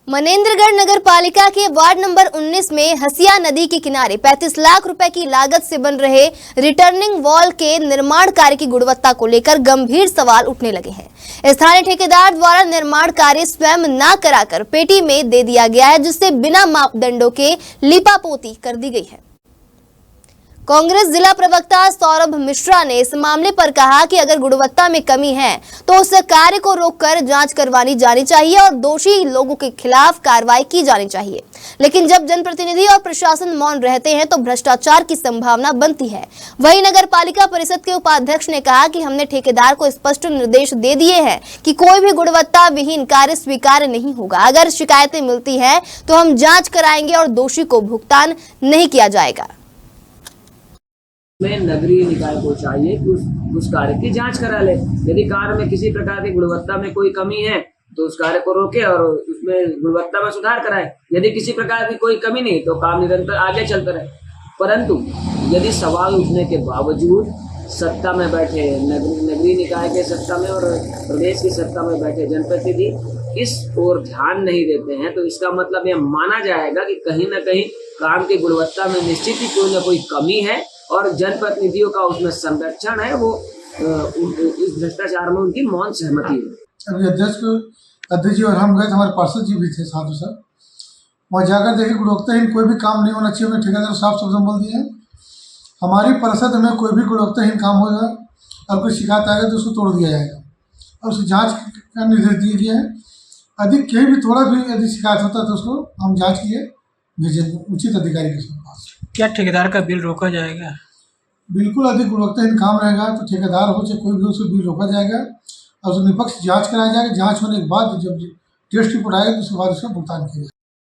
मनेंद्रगढ़ नगर पालिका के ward number 19 में हसिया नदी के किनारे 35 लाख रुपए की लागत से बन रहे रिटर्निंग वॉल के निर्माण कार्य की गुणवत्ता को लेकर गंभीर सवाल उठने लगे हैं। स्थानीय ठेकेदार द्वारा निर्माण कार्य स्वयं न कराकर पेटी में दे दिया गया है, जिससे बिना मापदंडों के लीपापोती कर दी गई है। कांग्रेस जिला प्रवक्ता सौरभ मिश्रा ने इस मामले पर कहा कि अगर गुणवत्ता में कमी है तो उस कार्य को रोककर जांच करवानी जानी चाहिए और दोषी लोगों के खिलाफ कार्रवाई की जानी चाहिए। लेकिन जब जनप्रतिनिधि और प्रशासन मौन रहते हैं तो भ्रष्टाचार की संभावना बनती है। वहीं नगर पालिका परिषद के उपाध्यक्ष ने कहा कि हमने ठेकेदार को स्पष्ट निर्देश दे दिए हैं कि कोई भी गुणवत्ता विहीन कार्य स्वीकार्य नहीं होगा। अगर शिकायतें मिलती हैं तो हम जाँच कराएंगे और दोषी को भुगतान नहीं किया जाएगा। में नगरीय निकाय को चाहिए कि उस कार्य की जांच करा ले। यदि कार्य में किसी प्रकार की गुणवत्ता में कोई कमी है तो उस कार्य को रोके और उसमें गुणवत्ता में सुधार कराए। यदि किसी प्रकार की कोई कमी नहीं तो काम निरंतर आगे चलता रहे। परंतु यदि सवाल उठने के बावजूद सत्ता में बैठे नगरीय निकाय के सत्ता में और प्रदेश की सत्ता में बैठे जनप्रतिनिधि इस ओर ध्यान नहीं देते हैं तो इसका मतलब यह माना जाएगा कि कहीं न कहीं काम की गुणवत्ता में निश्चित ही कोई न कोई कमी है और जनप्रतिनिधियों का उसमें संरक्षण है। वो इस भ्रष्टाचार में उनकी मौन सहमति है। अभी अध्यक्ष जी और हम गए, हमारे पार्षद जी भी थे साधु सर, वहाँ जाकर देखे गुणवत्ताहीन कोई भी काम नहीं होना चाहिए। हमने ठेकेदार साफ शब्दों में बोल दिए हैं हमारी परिषद में कोई भी गुणवत्ताहीन काम होगा और कोई शिकायत आएगा तो उसको तोड़ दिया जाएगा और उसकी जाँच का निर्देश दिए गए हैं। यदि कहीं भी थोड़ा भी यदि शिकायत होता है तो उसको हम जाँच किए भेजेंगे उचित अधिकारी के पास। क्या ठेकेदार का बिल रोका जाएगा? बिल्कुल, अधिक गुणवत्ताहीन काम रहेगा तो ठेकेदार हो चाहे कोई भी उसको बिल रोका जाएगा और उसको निष्पक्ष जांच कराया जाएगा। जांच होने के बाद जब टेस्ट रिपोर्ट आएगा तो उसके बाद उसका भुगतान किया जाएगा।